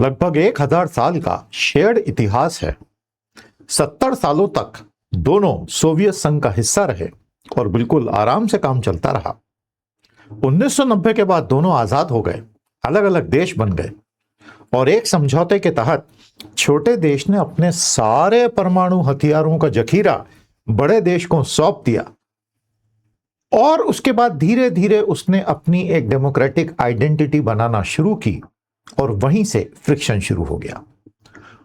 लगभग 1000 साल का शेयर्ड इतिहास है। 70 सालों तक दोनों सोवियत संघ का हिस्सा रहे और बिल्कुल आराम से काम चलता रहा। 1990 के बाद दोनों आजाद हो गए, अलग अलग देश बन गए और एक समझौते के तहत छोटे देश ने अपने सारे परमाणु हथियारों का जखीरा बड़े देश को सौंप दिया और उसके बाद धीरे धीरे उसने अपनी एक डेमोक्रेटिक आइडेंटिटी बनाना शुरू की और वहीं से फ्रिक्शन शुरू हो गया।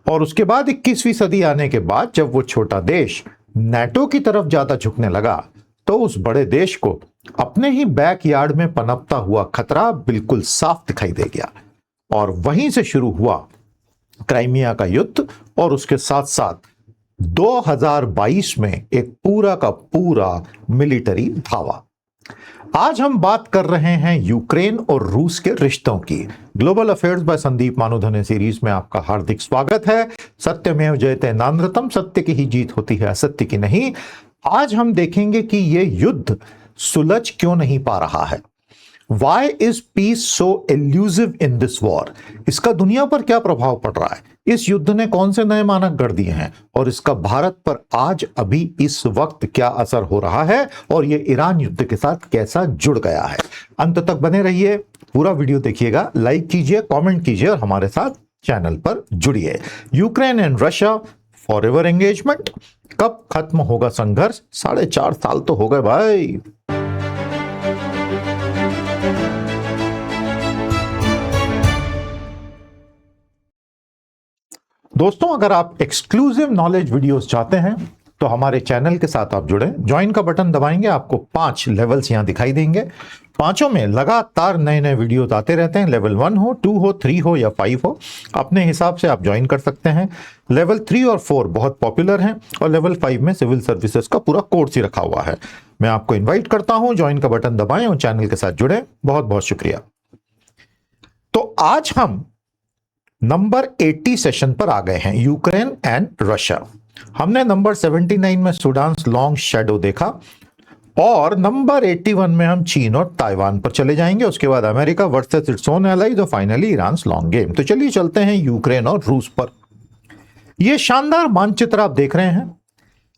और उसके बाद 21वीं सदी आने के बाद जब वो छोटा देश नाटो की तरफ ज्यादा झुकने लगा तो उस बड़े देश को अपने ही बैकयार्ड में पनपता हुआ खतरा बिल्कुल साफ दिखाई दे गया और वहीं से शुरू हुआ क्राइमिया का युद्ध और उसके साथ साथ 2022 में एक पूरा का पूरा मिलिट्री धावा। आज हम बात कर रहे हैं यूक्रेन और रूस के रिश्तों की। Global affairs by Sandeep Manudhane series में आपका हार्दिक स्वागत है। सत्यमेव जयते नानृतम, सत्य की ही जीत होती है, असत्य की नहीं। आज हम देखेंगे कि यह युद्ध सुलझ क्यों नहीं पा रहा है। Why is peace so elusive in this war? इसका दुनिया पर क्या प्रभाव पड़ रहा है, इस युद्ध ने कौन से नए मानक गढ़ दिए हैं और इसका भारत पर आज अभी इस वक्त क्या असर हो रहा है और ये ईरान युद्ध के साथ कैसा जुड़ गया है। अंत तक बने रहिए, पूरा वीडियो देखिएगा, लाइक कीजिए, कमेंट कीजिए और हमारे साथ चैनल पर जुड़िए। Ukraine and Russia forever engagement, कब खत्म होगा संघर्ष? 4.5 साल तो हो गए भाई। दोस्तों, अगर आप एक्सक्लूसिव नॉलेज वीडियोस चाहते हैं तो हमारे चैनल के साथ आप जुड़ें। ज्वाइन का बटन दबाएंगे, आपको 5 लेवल्स यहां दिखाई देंगे। पांचों में लगातार नए नए वीडियोस आते रहते हैं। लेवल 1 हो, 2 हो, 3 हो या 5 हो, अपने हिसाब से आप ज्वाइन कर सकते हैं। लेवल 3 और 4 बहुत पॉपुलर हैं और लेवल 5 में सिविल सर्विसेज का पूरा कोर्स ही रखा हुआ है। मैं आपको इन्वाइट करता हूं, ज्वाइन का बटन दबाएं और चैनल के साथ जुड़ें। बहुत बहुत शुक्रिया। तो आज हम नंबर 80 सेशन पर आ गए हैं, यूक्रेन एंड रशिया। हमने नंबर 79 में सूडान्स लॉन्ग शैडो देखा और नंबर 81 में हम चीन और ताइवान पर चले जाएंगे। उसके बाद America versus its own allies और फाइनली ईरान लॉन्ग गेम। तो चलिए चलते हैं यूक्रेन और रूस पर। यह शानदार मानचित्र आप देख रहे हैं,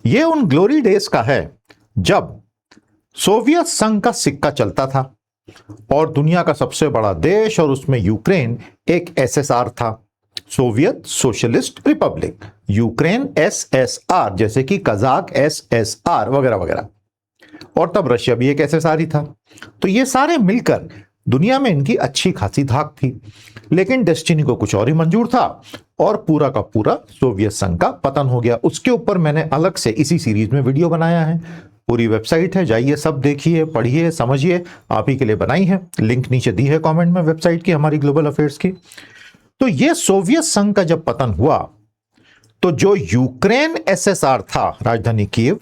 यह उन ग्लोरी डेज का है जब सोवियत संघ का सिक्का चलता था और दुनिया का सबसे बड़ा देश और उसमें यूक्रेन एक एसएसआर था, Soviet socialist Republic. Ukraine SSR, जैसे कि कजाक एसएसआर वगैरह वगैरह, और तब रशिया भी एक एसएसआर ही था। तो ये सारे मिलकर दुनिया में इनकी अच्छी खासी धाक थी, लेकिन डेस्टिनी को कुछ और ही मंजूर था और पूरा का पूरा सोवियत संघ का पतन हो गया। उसके ऊपर मैंने अलग से इसी सीरीज में वीडियो बनाया है, पूरी वेबसाइट है, जाइए सब देखिए, पढ़िए, समझिए, आप ही के लिए बनाई है। लिंक नीचे दी है कमेंट में वेबसाइट की, हमारी ग्लोबल अफेयर्स की। तो ये सोवियत संघ का जब पतन हुआ तो जो यूक्रेन एसएसआर था, राजधानी कीव,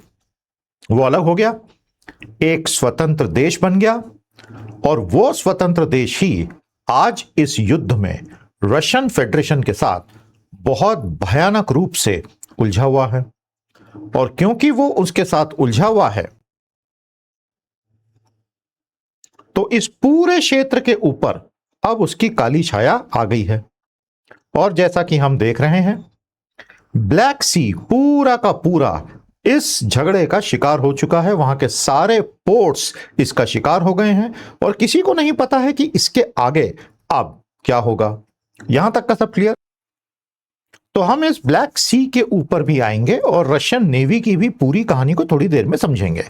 वो अलग हो गया, एक स्वतंत्र देश बन गया और वो स्वतंत्र देश ही आज इस युद्ध में रशियन फेडरेशन के साथ बहुत भयानक रूप से उलझा हुआ है। और क्योंकि वो उसके साथ उलझा हुआ है तो इस पूरे क्षेत्र के ऊपर अब उसकी काली छाया आ गई है। और जैसा कि हम देख रहे हैं, ब्लैक सी पूरा का पूरा इस झगड़े का शिकार हो चुका है। वहां के सारे पोर्ट्स इसका शिकार हो गए हैं और किसी को नहीं पता है कि इसके आगे अब क्या होगा। यहां तक का सब क्लियर? तो हम इस ब्लैक सी के ऊपर भी आएंगे और रशियन नेवी की भी पूरी कहानी को थोड़ी देर में समझेंगे।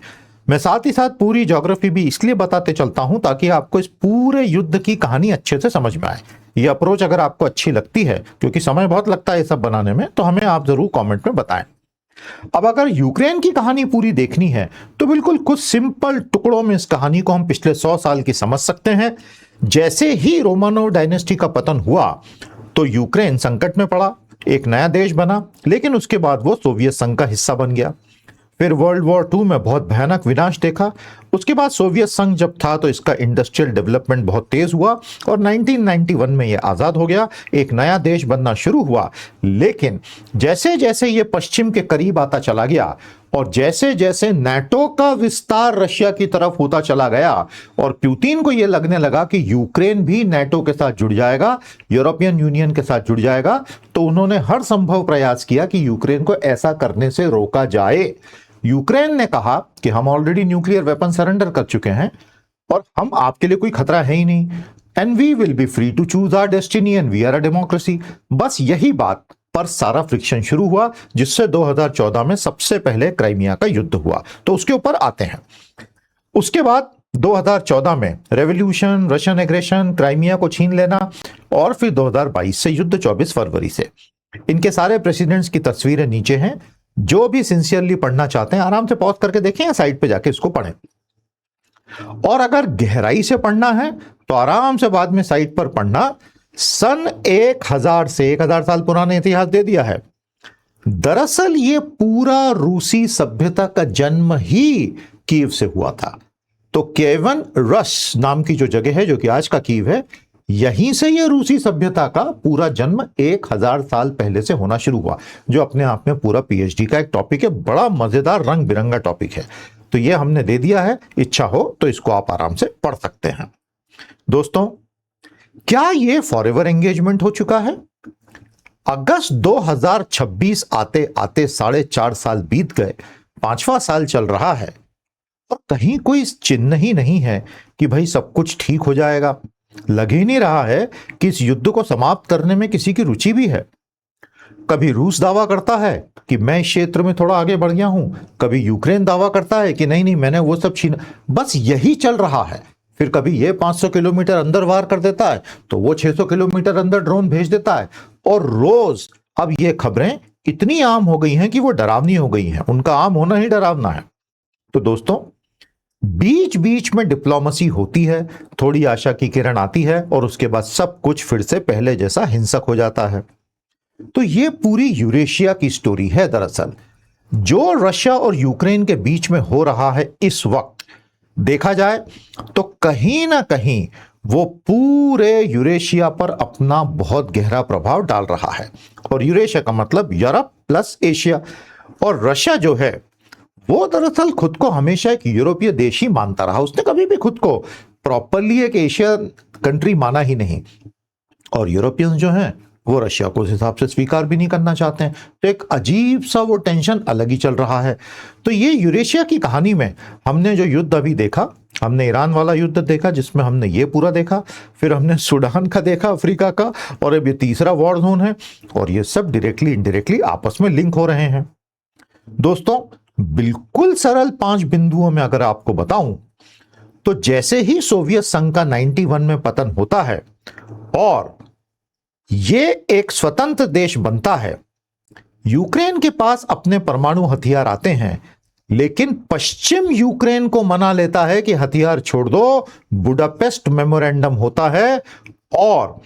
मैं साथ ही साथ पूरी ज्योग्राफी भी इसलिए बताते चलता हूं ताकि आपको इस पूरे युद्ध की कहानी अच्छे से समझ में आए। ये अप्रोच अगर आपको अच्छी लगती है, क्योंकि समय बहुत लगता है ये सब बनाने में, तो हमें आप जरूर कमेंट में बताएं। अब अगर यूक्रेन की कहानी पूरी देखनी है तो बिल्कुल कुछ सिंपल टुकड़ों में इस कहानी को हम पिछले 100 साल की समझ सकते हैं। जैसे ही रोमानोव डायनेस्टी का पतन हुआ तो यूक्रेन संकट में पड़ा, एक नया देश बना, लेकिन उसके बाद वो सोवियत संघ का हिस्सा बन गया। फिर वर्ल्ड वॉर 2 में बहुत भयानक विनाश देखा उसके बाद सोवियत संघ जब था तो इसका इंडस्ट्रियल डेवलपमेंट बहुत तेज हुआ और 1991 में यह आजाद हो गया, एक नया देश बनना शुरू हुआ। लेकिन जैसे जैसे यह पश्चिम के करीब आता चला गया और जैसे जैसे नाटो का विस्तार रशिया की तरफ होता चला गया और पुतिन को यह लगने लगा कि यूक्रेन भी नाटो के साथ जुड़ जाएगा, यूरोपियन यूनियन के साथ जुड़ जाएगा, तो उन्होंने हर संभव प्रयास किया कि यूक्रेन को ऐसा करने से रोका जाए। यूक्रेन ने कहा कि हम ऑलरेडी न्यूक्लियर वेपन सरेंडर कर चुके हैं और हम आपके लिए कोई खतरा है ही नहीं, and we will be free to choose our destiny and we are a democracy. बस यही बात पर सारा फ्रिक्शन शुरू हुआ, जिससे 2014 में सबसे पहले क्राइमिया का युद्ध हुआ। तो उसके ऊपर आते हैं। उसके बाद 2014 में रेवोल्यूशन, रशियन एग्रेशन, क्राइमिया को छीन लेना और फिर 2022 से युद्ध 24 फरवरी से। इनके सारे प्रेसिडेंट्स की तस्वीरें नीचे हैं। जो भी सिंसियरली पढ़ना चाहते हैं आराम से पॉज करके देखें या साइट पे जाके इसको पढ़ें, और अगर गहराई से पढ़ना है तो आराम से बाद में साइट पर पढ़ना। सन 1000 से 1000 साल पुराने इतिहास दे दिया है। दरअसल ये पूरा रूसी सभ्यता का जन्म ही कीव से हुआ था। तो केवन रस नाम की जो जगह है, जो कि आज का कीव है, यहीं से ये रूसी सभ्यता का पूरा जन्म 1000 साल पहले से होना शुरू हुआ, जो अपने आप में पूरा पीएचडी का एक टॉपिक है। बड़ा मजेदार रंग बिरंगा टॉपिक है। तो ये हमने दे दिया है, इच्छा हो तो इसको आप आराम से पढ़ सकते हैं। दोस्तों, क्या ये फॉरएवर एंगेजमेंट हो चुका है? अगस्त 2026 आते आते 4.5 साल बीत गए, 5वां साल चल रहा है और कहीं कोई चिन्ह ही नहीं है कि भाई सब कुछ ठीक हो जाएगा। लग ही नहीं रहा है कि इस युद्ध को समाप्त करने में किसी की रुचि भी है। कभी रूस दावा करता है कि मैं इस क्षेत्र में थोड़ा आगे बढ़ गया हूं, कभी यूक्रेन दावा करता है कि नहीं नहीं मैंने वो सब छीना। बस यही चल रहा है। फिर कभी ये 500 किलोमीटर अंदर वार कर देता है तो वो 600 किलोमीटर अंदर ड्रोन भेज देता है, और रोज अब ये खबरें इतनी आम हो गई हैं कि वो डरावनी हो गई हैं। उनका आम होना ही डरावना है। तो दोस्तों, बीच बीच में डिप्लोमेसी होती है, थोड़ी आशा की किरण आती है और उसके बाद सब कुछ फिर से पहले जैसा हिंसक हो जाता है। तो ये पूरी यूरेशिया की स्टोरी है। दरअसल जो रशिया और यूक्रेन के बीच में हो रहा है इस वक्त, देखा जाए तो कहीं ना कहीं वो पूरे यूरेशिया पर अपना बहुत गहरा प्रभाव डाल रहा है। और यूरेशिया का मतलब यूरोप प्लस एशिया। और रशिया जो है वो दरअसल खुद को हमेशा एक यूरोपीय देश ही मानता रहा। उसने कभी भी खुद को प्रॉपरली एक एशियन कंट्री माना ही नहीं। और यूरोपियंस जो हैं वो रशिया को उस हिसाब से स्वीकार भी नहीं करना चाहते हैं। तो एक अजीब सा वो टेंशन अलग ही चल रहा है। तो ये यूरेशिया की कहानी में हमने जो युद्ध अभी देखा, हमने ईरान वाला युद्ध देखा जिसमें हमने ये पूरा देखा, फिर हमने सूडान का देखा, अफ्रीका का, और अब ये तीसरा वॉर जोन है, और ये सब डायरेक्टली इनडायरेक्टली आपस में लिंक हो रहे हैं। दोस्तों, बिल्कुल सरल 5 बिंदुओं में अगर आपको बताऊं तो जैसे ही सोवियत संघ का 91 में पतन होता है और ये एक स्वतंत्र देश बनता है, यूक्रेन के पास अपने परमाणु हथियार आते हैं, लेकिन पश्चिम यूक्रेन को मना लेता है कि हथियार छोड़ दो। बुडापेस्ट मेमोरेंडम होता है और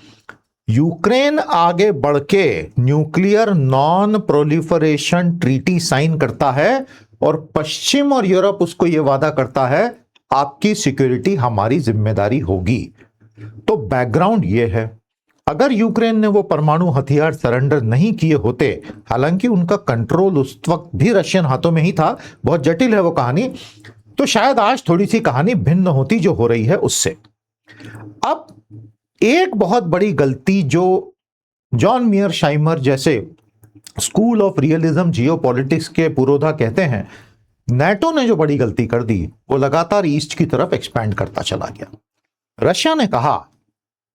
यूक्रेन आगे बढ़ के nuclear non proliferation treaty sign करता है और पश्चिम और यूरोप उसको यह वादा करता है आपकी सिक्योरिटी हमारी जिम्मेदारी होगी। तो बैकग्राउंड यह है। अगर यूक्रेन ने वो परमाणु हथियार सरेंडर नहीं किए होते, हालांकि उनका कंट्रोल उस वक्त भी रशियन हाथों में ही था, बहुत जटिल है वो कहानी, तो शायद आज थोड़ी सी कहानी भिन्न होती जो हो रही है उससे। अब एक बहुत बड़ी गलती जो जॉन मीयरशाइमर जैसे स्कूल ऑफ रियलिज्म जियोपॉलिटिक्स के पुरोधा कहते हैं, नाटो ने जो बड़ी गलती कर दी वो लगातार ईस्ट की तरफ एक्सपैंड करता चला गया। रशिया ने कहा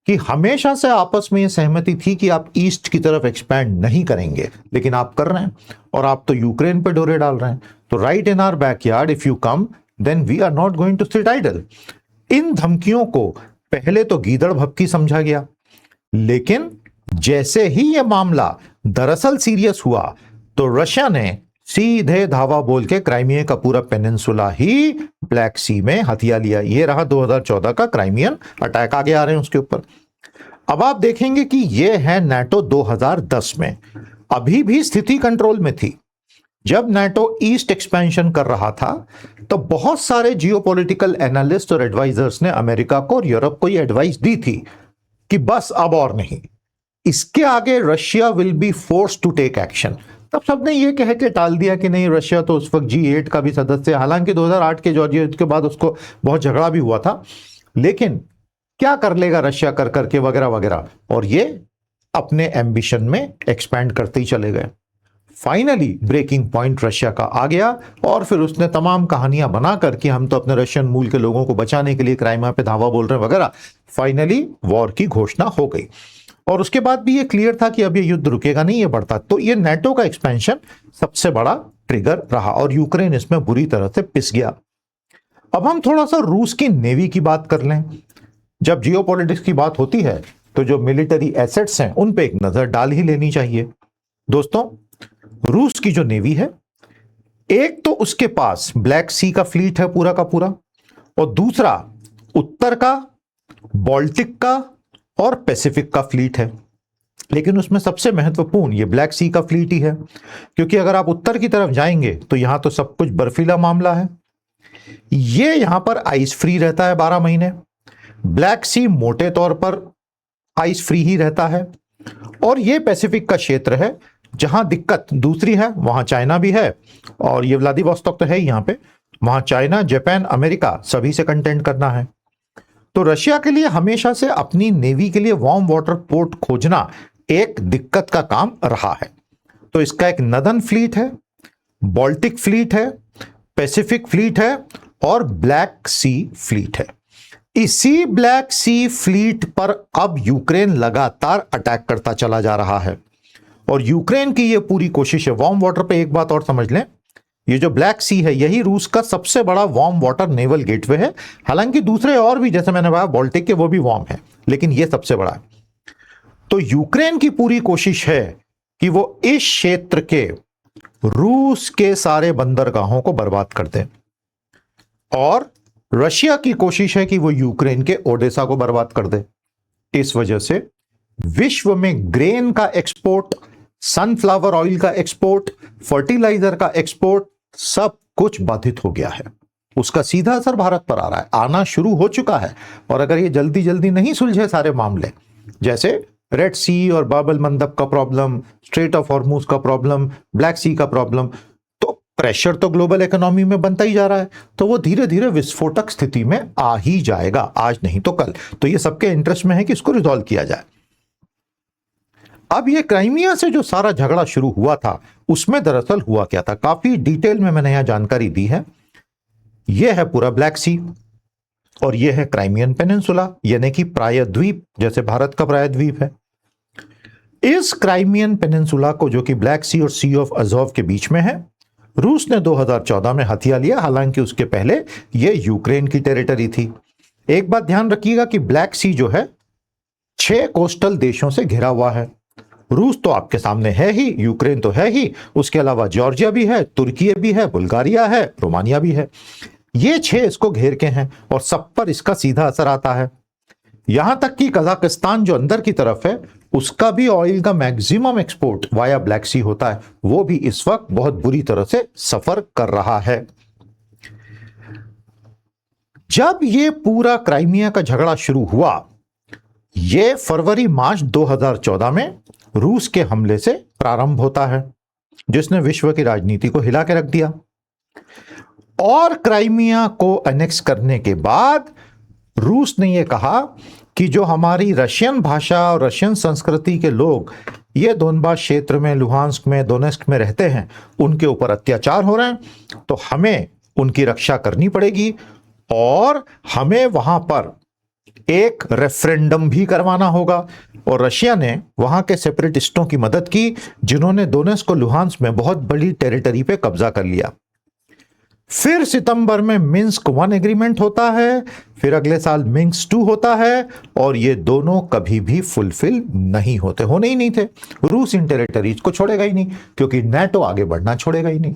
कि हमेशा से आपस में यह सहमति थी कि आप ईस्ट की तरफ एक्सपैंड नहीं करेंगे, लेकिन आप कर रहे हैं और आप तो यूक्रेन पे डोरे डाल रहे हैं। तो right in our backyard if you come then we are not going to sit idle. इन धमकियों को पहले तो गीदड़ भभकी समझा गया, लेकिन जैसे ही यह मामला दरअसल सीरियस हुआ तो रशिया ने सीधे धावा बोल के क्राइमिया का पूरा पेनिनसुला ही ब्लैक सी में हथिया लिया। ये रहा 2014 का क्राइमियन अटैक, आगे आ रहे हैं उसके ऊपर। अब आप देखेंगे कि यह है नाटो 2010 में, अभी भी स्थिति कंट्रोल में थी। जब नाटो ईस्ट एक्सपेंशन कर रहा था तो बहुत सारे जियोपॉलिटिकल एनालिस्ट और एडवाइजर्स ने अमेरिका को और यूरोप को यह एडवाइस दी थी कि बस अब और नहीं, इसके आगे Russia will be force to take action. तब सबने ये कह के टाल दिया कि नहीं, रशिया तो उस वक्त G8 का भी सदस्य है, हालांकि 2008 के जॉर्जिया युद्ध के बाद उसको बहुत झगड़ा भी हुआ था, लेकिन क्या कर लेगा रशिया कर करके वगैरह वगैरह, और ये अपने एम्बिशन में एक्सपैंड करते ही चले गए। फाइनली ब्रेकिंग पॉइंट रशिया का आ गया और फिर उसने तमाम कहानियां बनाकर कि हम तो अपने रशियन मूल के लोगों को बचाने के लिए क्राइमिया पे धावा बोल रहे हैं वगैरह, फाइनली वॉर की घोषणा हो गई। और उसके बाद भी ये क्लियर था कि अब ये युद्ध रुकेगा नहीं, ये बढ़ता। तो ये नाटो का एक्सपेंशन सबसे बड़ा ट्रिगर रहा और यूक्रेन इसमें बुरी तरह से पिस गया। अब हम थोड़ा सा रूस की नेवी की बात कर लें। जब जियोपॉलिटिक्स की बात होती है तो जो मिलिट्री एसेट्स हैं उन पे एक नजर डाल ही लेनी चाहिए। दोस्तों, रूस की जो नेवी है, एक तो उसके पास ब्लैक सी का फ्लीट है पूरा का पूरा, और दूसरा उत्तर का, बाल्टिक का और पैसिफिक का फ्लीट है। लेकिन उसमें सबसे महत्वपूर्ण ये ब्लैक सी का फ्लीट ही है, क्योंकि अगर आप उत्तर की तरफ जाएंगे तो यहां तो सब कुछ बर्फीला मामला है। ये यहां पर आइस फ्री रहता है 12 महीने। ब्लैक सी मोटे तौर पर आइस फ्री ही रहता है। और ये पैसिफिक का क्षेत्र है जहां दिक्कत दूसरी है, वहां चाइना भी है, और ये व्लादिवोस्तोक तो है ही यहां पे, वहां चाइना, जापान, अमेरिका सभी से कंटेंट करना है। तो रशिया के लिए हमेशा से अपनी नेवी के लिए वार्म वाटर पोर्ट खोजना एक दिक्कत का काम रहा है। तो इसका एक नदन फ्लीट है, बाल्टिक फ्लीट है, पैसिफिक फ्लीट है और ब्लैक सी फ्लीट है। इसी ब्लैक सी फ्लीट पर अब यूक्रेन लगातार अटैक करता चला जा रहा है। और यूक्रेन की यह पूरी कोशिश है। वार्म वाटर पे एक बात और समझ लें, ये जो ब्लैक सी है यही रूस का सबसे बड़ा वार्म वाटर नेवल गेटवे है। हालांकि दूसरे और भी, जैसे मैंने कहा बाल्टिक के, वो भी वार्म है, लेकिन ये सबसे बड़ा है। तो यूक्रेन की पूरी कोशिश है कि वो इस क्षेत्र के रूस के सारे बंदरगाहों को बर्बाद कर दें, और रशिया की कोशिश है कि वो यूक्रेन के ओडेसा को बर्बाद कर दे। इस वजह से विश्व में ग्रेन का एक्सपोर्ट, सनफ्लावर ऑयल का एक्सपोर्ट, फर्टिलाइजर का एक्सपोर्ट, सब कुछ बाधित हो गया है। उसका सीधा असर भारत पर आ रहा है, आना शुरू हो चुका है। और अगर ये जल्दी जल्दी नहीं सुलझे सारे मामले, जैसे रेड सी और बाबल मंदब का प्रॉब्लम, स्ट्रेट ऑफ हॉर्मुज का प्रॉब्लम, ब्लैक सी का प्रॉब्लम, तो प्रेशर तो ग्लोबल इकोनॉमी में बनता ही जा रहा है। तो वो धीरे धीरे विस्फोटक स्थिति में आ ही जाएगा, आज नहीं तो कल। तो ये सबके इंटरेस्ट में है कि इसको रिजॉल्व किया जाए। अब ये क्राइमिया से जो सारा झगड़ा शुरू हुआ था, उसमें दरअसल हुआ क्या था, काफी डिटेल में मैंने यहां जानकारी दी है। यह है पूरा ब्लैक सी और यह है क्राइमियन पेनिनसुला, यानी कि प्रायद्वीप, जैसे भारत का प्रायद्वीप है। इस क्राइमियन पेनिनसुला को, जो कि ब्लैक सी और सी ऑफ अजोव के बीच में है, रूस ने 2014 में हथिया लिया। हालांकि उसके पहले यह यूक्रेन की टेरिटरी थी। एक बात ध्यान रखिएगा कि ब्लैक सी जो है 6 कोस्टल देशों से घिरा हुआ है। रूस तो आपके सामने है ही, यूक्रेन तो है ही, उसके अलावा जॉर्जिया भी है, तुर्की भी है, बुल्गारिया है, रोमानिया भी है। ये 6 इसको घेर के हैं और सब पर इसका सीधा असर आता है। यहां तक कि कजाकिस्तान जो अंदर की तरफ है, उसका भी ऑयल का मैक्सिमम एक्सपोर्ट वाया ब्लैक सी होता है। वो भी इस वक्त बहुत बुरी तरह से सफर कर रहा है। जब ये पूरा क्राइमिया का झगड़ा शुरू हुआ, ये फरवरी मार्च 2014 में रूस के हमले से प्रारंभ होता है, जिसने विश्व की राजनीति को हिला के रख दिया। और क्राइमिया को एनेक्स करने के बाद रूस ने यह कहा कि जो हमारी रशियन भाषा और रशियन संस्कृति के लोग ये दोनबास क्षेत्र में, लुहांस्क में, दोनेस्क में रहते हैं, उनके ऊपर अत्याचार हो रहे हैं, तो हमें उनकी रक्षा करनी पड़ेगी और हमें वहां पर एक रेफरेंडम भी करवाना होगा। और रशिया ने वहां के सेपरेटिस्टों की मदद की, जिन्होंने दोनेस्क और लुहांस्क में बहुत बड़ी टेरिटरी पे कब्जा कर लिया। फिर सितंबर में मिन्स्क 1 एग्रीमेंट होता है, फिर अगले साल मिन्स्क 2 होता है, और ये दोनों कभी भी फुलफिल नहीं होते, होने ही नहीं थे। रूस इन टेरिटरीज को छोड़ेगा ही नहीं, क्योंकि नाटो आगे बढ़ना छोड़ेगा ही नहीं।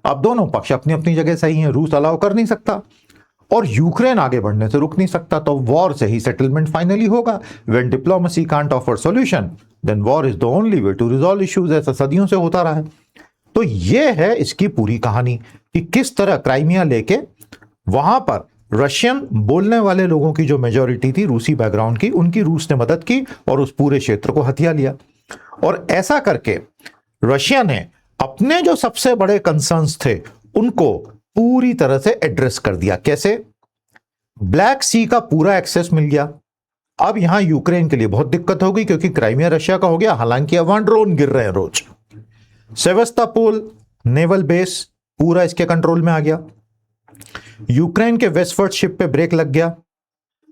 अब दोनों पक्ष अपनी अपनी जगह सही हैं, रूस अलाउ कर नहीं सकता और यूक्रेन आगे बढ़ने से रुक नहीं सकता। तो वॉर से ही सेटलमेंट फाइनली होगा। When diplomacy can't offer solution, then war is the only way to resolve issues. ऐसा सदियों से होता रहा है। तो ये है इसकी पूरी कहानी कि किस तरह क्राइमिया लेके वहां पर रशियन बोलने वाले लोगों की जो मेजॉरिटी थी रूसी बैकग्राउंड की, उनकी रूस ने मदद की और उस पूरे क्षेत्र को हथिया लिया। और ऐसा करके रशिया ने अपने जो सबसे बड़े कंसर्न्स थे उनको पूरी तरह से एड्रेस कर दिया। कैसे? ब्लैक सी का पूरा एक्सेस मिल गया। अब यहां यूक्रेन के लिए बहुत दिक्कत होगी क्योंकि क्राइमिया रशिया का हो गया, हालांकि अब वहां ड्रोन गिर रहे हैं रोज। सेवास्तोपोल नेवल बेस पूरा इसके कंट्रोल में आ गया। यूक्रेन के वेस्टफर्ड शिप पे ब्रेक लग गया।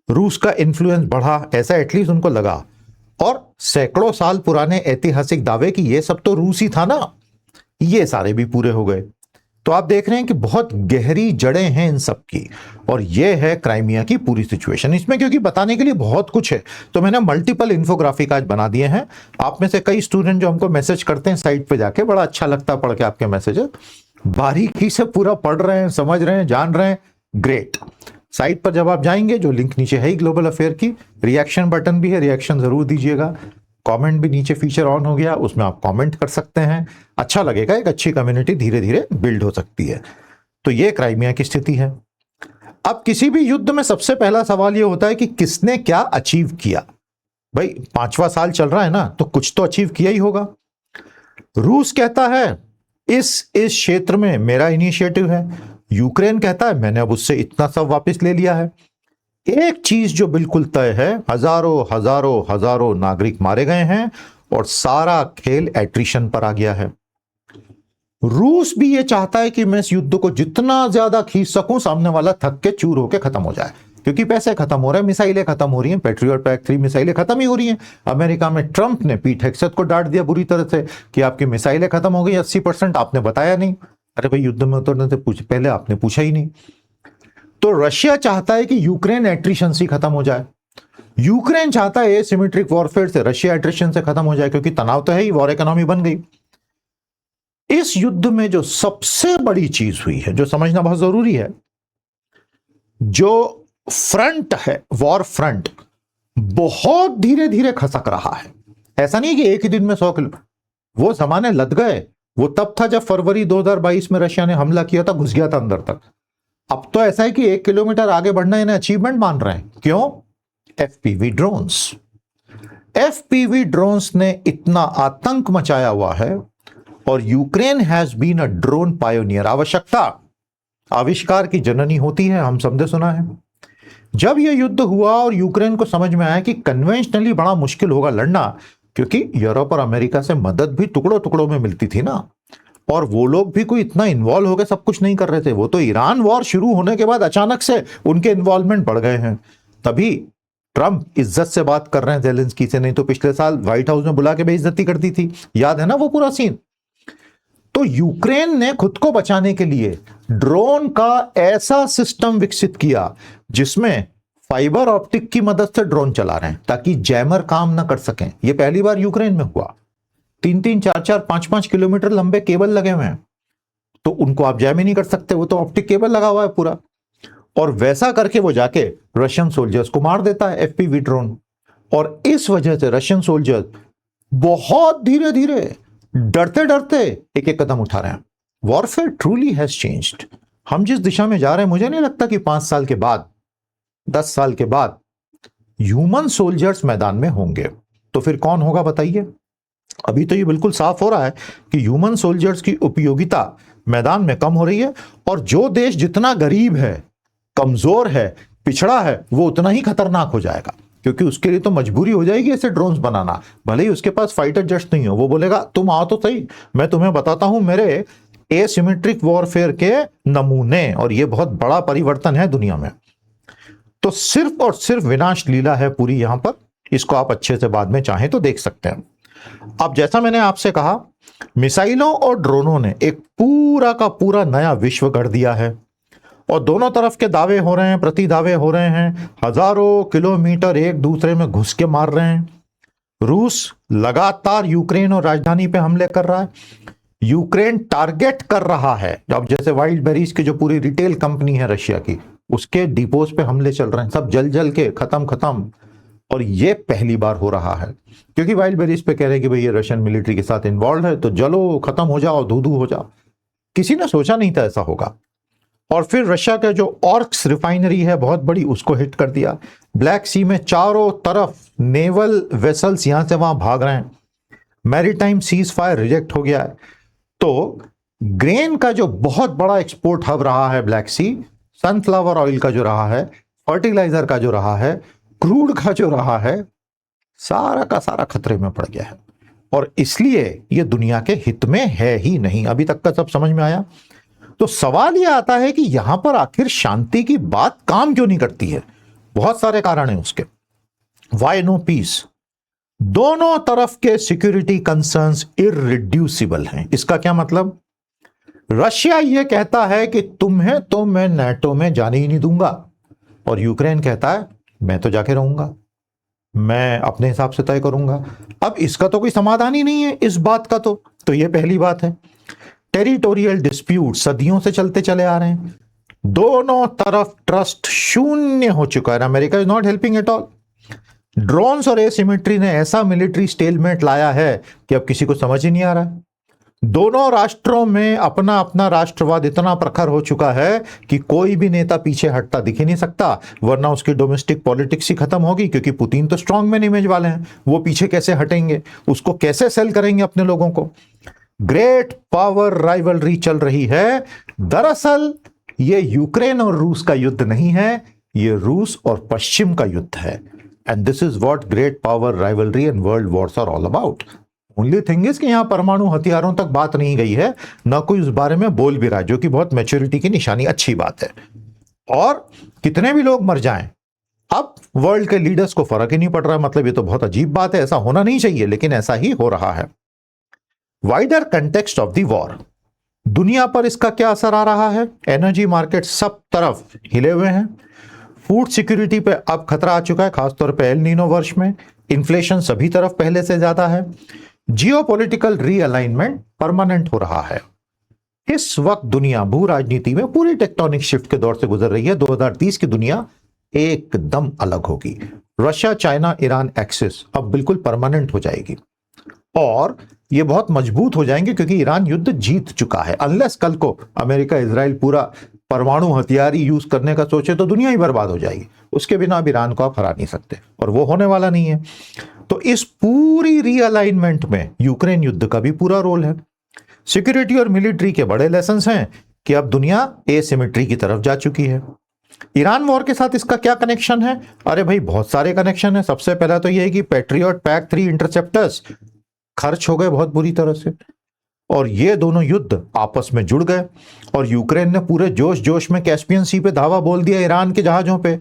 रूस का इन्फ्लुएंस बढ़ा, ऐसा एटलीस्ट उनको लगा। और सैकड़ों साल पुराने ऐतिहासिक दावे कि ये सब तो रूस ही था ना, ये सारे भी पूरे हो गए। तो आप देख रहे हैं कि बहुत गहरी जड़ें हैं इन सब की। और ये है क्राइमिया की पूरी सिचुएशन। इसमें क्योंकि बताने के लिए बहुत कुछ है तो मैंने मल्टीपल इन्फोग्राफिक आज बना दिए हैं। आप में से कई स्टूडेंट जो हमको मैसेज करते हैं साइट पे जाके, बड़ा अच्छा लगता है पढ़ के आपके मैसेज, बारीकी से पूरा पढ़ रहे हैं, समझ रहे हैं, जान रहे हैं, ग्रेट। साइट पर जब आप जाएंगे, जो लिंक नीचे है ही ग्लोबल अफेयर की, रिएक्शन बटन भी है, रिएक्शन जरूर दीजिएगा। कमेंट भी नीचे फीचर ऑन हो गया, उसमें आप कमेंट कर सकते हैं, अच्छा लगेगा। एक अच्छी कम्युनिटी धीरे धीरे बिल्ड हो सकती है। तो ये क्राइमिया की स्थिति है। अब किसी भी युद्ध में सबसे पहला सवाल ये होता है कि किसने क्या अचीव किया। भाई 5वां साल चल रहा है ना, तो कुछ तो अचीव किया ही होगा। रूस कहता है इस क्षेत्र में मेरा इनिशिएटिव है। यूक्रेन कहता है मैंने अब उससे इतना सब वापस ले लिया है। एक चीज जो बिल्कुल तय है, हजारों हजारों हजारों नागरिक मारे गए हैं और सारा खेल एट्रिशन पर आ गया है। रूस भी ये चाहता है कि मैं इस युद्ध को जितना ज्यादा खींच सकूं, सामने वाला थक के चूर होके खत्म हो जाए, क्योंकि पैसे खत्म हो रहे हैं, मिसाइलें खत्म हो रही हैं, पेट्रियट पैक 3 मिसाइलें खत्म ही हो रही हैं। अमेरिका में ट्रंप ने पीट हेगसेथ को डांट दिया बुरी तरह से कि आपकी मिसाइलें खत्म हो गई 80%, आपने बताया नहीं। अरे भाई, युद्ध में उतरने से पहले आपने पूछा ही नहीं। तो रशिया चाहता है कि यूक्रेन एट्रिशंसी खत्म हो जाए। यूक्रेन चाहता है एसिमेट्रिक वॉरफेयर से रशिया एट्रिशन से खत्म हो जाए, क्योंकि तनाव तो है ही, वॉर इकोनॉमी बन गई। इस युद्ध में जो सबसे बड़ी चीज हुई है, जो समझना बहुत जरूरी है, जो फ्रंट है, वॉर फ्रंट, बहुत धीरे धीरे खसक रहा है। ऐसा नहीं कि एक ही दिन में 100 किलो, वो जमाने लद गए। वो तब था जब फरवरी 2022 में रशिया ने हमला किया था, घुस गया था अंदर तक। अब तो ऐसा है कि 1 किलोमीटर आगे बढ़ना इन्हें अचीवमेंट मान रहे हैं। क्यों? FPV drones. एफपीवी ड्रोन्स ने इतना आतंक मचाया हुआ है। और Ukraine has been a drone pioneer. आवश्यकता आविष्कार की जननी होती है, हम समझे सुना है। जब यह युद्ध हुआ और यूक्रेन को समझ में आया कि कन्वेंशनली बड़ा मुश्किल होगा लड़ना, क्योंकि यूरोप और अमेरिका से मदद भी टुकड़ों टुकड़ों में मिलती थी ना, और वो लोग भी कोई इतना इन्वॉल्व हो गए सब कुछ नहीं कर रहे थे। वो तो ईरान वॉर शुरू होने के बाद अचानक से उनके इन्वॉल्वमेंट बढ़ गए हैं। तभी ट्रंप इज्जत से बात कर रहे हैं ज़ेलेंस्की से, नहीं तो पिछले साल व्हाइट हाउस में बुला के बेइज्जती कर दी थी, याद है ना वो पूरा सीन। तो यूक्रेन ने खुद को बचाने के लिए ड्रोन का ऐसा सिस्टम विकसित किया जिसमें फाइबर ऑप्टिक की मदद से ड्रोन चला रहे हैं ताकि जैमर काम ना कर सकें। यह पहली बार यूक्रेन में हुआ। 3-3, 4-4, 5-5 किलोमीटर लंबे केबल लगे हुए हैं, तो उनको आप जैम ही नहीं कर सकते, वो तो ऑप्टिक केबल लगा हुआ है पूरा। और वैसा करके वो जाके रशियन सोल्जर्स को मार देता है एफपीवी ड्रोन। और इस वजह से रशियन सोल्जर्स बहुत धीरे धीरे, डरते डरते एक एक कदम उठा रहे हैं। Warfare truly has changed. हम जिस दिशा में जा रहे हैं, मुझे नहीं लगता कि 5 साल के बाद, 10 साल के बाद ह्यूमन सोल्जर्स मैदान में होंगे। तो फिर कौन होगा बताइए? अभी तो ये बिल्कुल साफ हो रहा है कि ह्यूमन सोल्जर्स की उपयोगिता मैदान में कम हो रही है। और जो देश जितना गरीब है, कमजोर है, पिछड़ा है, वो उतना ही खतरनाक हो जाएगा, क्योंकि उसके लिए तो मजबूरी हो जाएगी ऐसे ड्रोन्स बनाना। भले ही उसके पास फाइटर जेट्स नहीं हो, वो बोलेगा तुम आओ तो सही, मैं तुम्हें बताता हूं मेरे एसिमेट्रिक वॉरफेयर के नमूने। और ये बहुत बड़ा परिवर्तन है दुनिया में। तो सिर्फ और सिर्फ विनाश लीला है पूरी यहां पर। इसको आप अच्छे से बाद में चाहें तो देख सकते हैं। अब जैसा मैंने आपसे कहा, मिसाइलों और ड्रोनों ने एक पूरा का पूरा नया विश्व गढ़ दिया है। और दोनों तरफ के दावे हो रहे हैं, प्रति दावे हो रहे हैं, हजारों किलोमीटर एक दूसरे में घुस के मार रहे हैं। रूस लगातार यूक्रेन और राजधानी पे हमले कर रहा है। यूक्रेन टारगेट कर रहा है, अब जैसे वाइल्ड बेरीज की जो पूरी रिटेल कंपनी है रशिया की, उसके डिपोज पे हमले चल रहे हैं। सब जल जल के खत्म। और ये पहली बार हो रहा है, क्योंकि वाइल्ड बेरीज पे कह रहे हैं कि भाई ये रशियन मिलिट्री के साथ इन्वॉल्व है तो जलो, खत्म हो जाओ, धू हो जाओ। किसी ने सोचा नहीं था ऐसा होगा। और फिर रशिया का जो ऑर्क्स रिफाइनरी है बहुत बड़ी, उसको हिट कर दिया। ब्लैक सी में चारों तरफ नेवल वेसल्स यहां से वहां भाग रहे हैं, मैरीटाइम सीज फायर रिजेक्ट हो गया है। तो ग्रेन का जो बहुत बड़ा एक्सपोर्ट हब रहा है ब्लैक सी, सनफ्लावर ऑयल का जो रहा है, फर्टिलाइजर का जो रहा है, क्रूड का जो रहा है, सारा का सारा खतरे में पड़ गया है। और इसलिए ये दुनिया के हित में है ही नहीं। अभी तक का सब समझ में आया? तो सवाल यह आता है कि यहां पर आखिर शांति की बात काम क्यों नहीं करती है? बहुत सारे कारण हैं उसके। Why no peace? दोनों तरफ के सिक्योरिटी कंसर्न्स इररिड्यूसिबल हैं। इसका क्या मतलब? रशिया यह कहता है कि तुम्हें तो मैं नाटो में जाने ही नहीं दूंगा, और यूक्रेन कहता है मैं तो जाके रहूंगा, मैं अपने हिसाब से तय करूंगा। अब इसका तो कोई समाधान ही नहीं है इस बात का। तो यह पहली बात है। टेरिटोरियल डिस्प्यूट सदियों से चलते चले आ रहे हैं। दोनों तरफ ट्रस्ट शून्य हो चुका है। America is not helping at all. Drones और एसिमेट्री ने ऐसा मिलिट्री स्टेलमेट लाया है कि अब किसी को समझ ही नहीं आ रहा है। दोनों राष्ट्रों में अपना अपना राष्ट्रवाद इतना प्रखर हो चुका है कि कोई भी नेता पीछे हटता दिख ही नहीं सकता, वरना उसकी डोमेस्टिक पॉलिटिक्स ही खत्म होगी। क्योंकि पुतिन तो स्ट्रांग मैन इमेज वाले हैं, वो पीछे कैसे हटेंगे? उसको कैसे सेल करेंगे अपने लोगों को? ग्रेट पावर राइवलरी चल रही है। दरअसल ये यूक्रेन और रूस का युद्ध नहीं है, ये रूस और पश्चिम का युद्ध है। And this is what great power rivalry and world wars are all about. Only thing is कि यहां परमाणु हथियारों तक बात नहीं गई है, ना कोई उस बारे में बोल भी रहा है, जो कि बहुत मैच्योरिटी की निशानी, अच्छी बात है। और कितने भी लोग मर जाएं, अब वर्ल्ड के लीडर्स को फर्क ही नहीं पड़ रहा। मतलब ये तो बहुत अजीब बात है, ऐसा होना नहीं चाहिए, लेकिन ऐसा ही हो रहा है। Wider context of the war, दुनिया पर इसका क्या असर आ रहा है? एनर्जी मार्केट सब तरफ हिले हुए हैं। फूड सिक्योरिटी पे अब खतरा आ चुका है, खासतौर पे एल नीनो वर्ष में। इन्फ्लेशन सभी तरफ पहले से ज्यादा है। जियोपॉलिटिकल रीअलाइनमेंट परमानेंट हो रहा है। इस वक्त दुनिया भू राजनीति में पूरी टेक्टोनिक शिफ्ट के दौर से गुजर रही है। 2030 की दुनिया एकदम अलग होगी। रशिया, चाइना, ईरान एक्सिस अब बिल्कुल परमानेंट हो जाएगी, और ये बहुत मजबूत हो जाएंगे, क्योंकि ईरान युद्ध जीत चुका है। अनलेस कल को अमेरिका इजराइल पूरा परमाणु हथियार यूज करने का सोचे तो दुनिया ही बर्बाद हो जाएगी। उसके बिना अब ईरान को आप हरा नहीं सकते, और वो होने वाला नहीं है। तो इस पूरी रीअलाइनमेंट में यूक्रेन युद्ध का भी पूरा रोल है। सिक्योरिटी और मिलिट्री के बड़े लेसन हैं कि अब दुनिया एसिमेट्री की तरफ जा चुकी है। ईरान वॉर के साथ इसका क्या कनेक्शन है? अरे भाई बहुत सारे कनेक्शन है। सबसे पहला तो यह है कि पैट्रियट PAC-3 इंटरसेप्टर्स खर्च हो गए बहुत बुरी तरह से, और ये दोनों युद्ध आपस में जुड़ गए, और यूक्रेन ने पूरे जोश जोश में कैस्पियन सी पे धावा बोल दिया ईरान के जहाजों पे।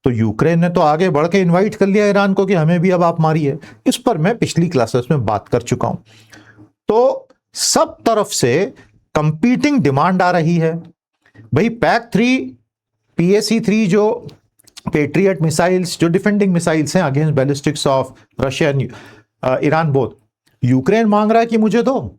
तो यूक्रेन ने तो आगे बढ़ के इन्वाइट कर लिया ईरान को कि हमें भी अब आप मारिए। इस पर मैं पिछली क्लासेस में बात कर चुका हूं। तो सब तरफ से कंपीटिंग डिमांड आ रही है। भाई PAC-3 PAC-3 जो पेट्रियट मिसाइल्स, जो डिफेंडिंग मिसाइल्स हैं against ballistics of Russia and Iran both, Ukraine मांग रहा है कि मुझे दो,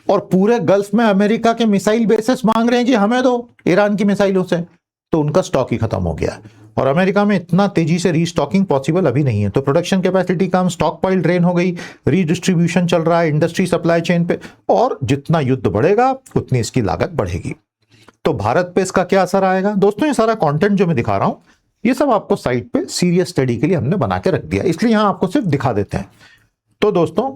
और पूरे गल्फ में अमेरिका के मिसाइल बेसेस मांग रहे हैं कि हमें दो ईरान की मिसाइलों से। तो उनका स्टॉक ही खत्म हो गया, और अमेरिका में इतना तेजी से रीस्टॉकिंग पॉसिबल अभी नहीं है। तो प्रोडक्शन कैपेसिटी कम, स्टॉक पाइल ड्रेन हो गई, रीडिस्ट्रीब्यूशन चल रहा है इंडस्ट्री सप्लाई चेन पे, और जितना युद्ध बढ़ेगा उतनी इसकी लागत बढ़ेगी। तो भारत पे इसका क्या असर आएगा? दोस्तों ये सारा कंटेंट जो मैं दिखा रहा हूं, ये सब आपको साइट पे सीरियस स्टडी के लिए हमने बना के रख दिया, इसलिए यहां आपको सिर्फ दिखा देते हैं। तो दोस्तों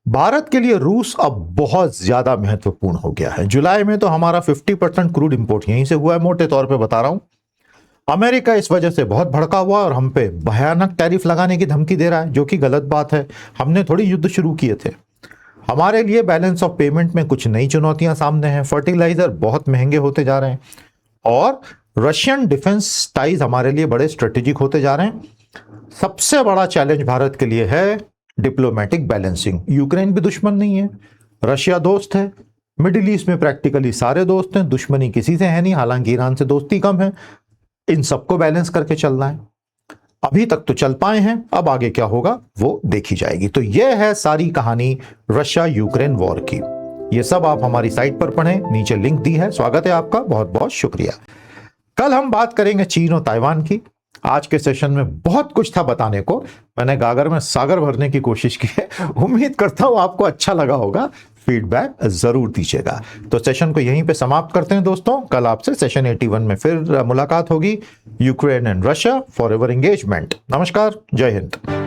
भारत के लिए रूस अब बहुत ज्यादा महत्वपूर्ण हो गया है। जुलाई में तो हमारा 50% क्रूड इंपोर्ट यहीं से हुआ है, मोटे तौर पे बता रहा हूं। अमेरिका इस वजह से बहुत भड़का हुआ और हम पे भयानक टैरिफ लगाने की धमकी दे रहा है, जो कि गलत बात है। हमने थोड़ी युद्ध शुरू किए थे। हमारे लिए बैलेंस ऑफ पेमेंट में कुछ नई चुनौतियां सामने हैं। फर्टिलाइजर बहुत महंगे होते जा रहे हैं, और रशियन डिफेंस टाइज हमारे लिए बड़े स्ट्रेटेजिक होते जा रहे हैं। सबसे बड़ा चैलेंज भारत के लिए है डिप्लोमेटिक बैलेंसिंग। यूक्रेन भी दुश्मन नहीं है, रशिया दोस्त है, मिडिल ईस्ट में प्रैक्टिकली सारे दोस्त हैं, दुश्मनी किसी से है नहीं, हालांकि ईरान से दोस्ती कम है। इन सबको बैलेंस करके चलना है। अभी तक तो चल पाए हैं, अब आगे क्या होगा वो देखी जाएगी। तो यह है सारी कहानी रशिया यूक्रेन वॉर की। ये सब आप हमारी साइट पर पढ़ें, नीचे लिंक दी है। स्वागत है आपका, बहुत बहुत शुक्रिया। कल हम बात करेंगे चीन और ताइवान की। आज के सेशन में बहुत कुछ था बताने को, मैंने गागर में सागर भरने की कोशिश की है। उम्मीद करता हूं आपको अच्छा लगा होगा, फीडबैक जरूर दीजिएगा। तो सेशन को यहीं पे समाप्त करते हैं दोस्तों, कल आपसे सेशन 81 में फिर मुलाकात होगी। Ukraine and Russia for ever engagement. नमस्कार, जय हिंद।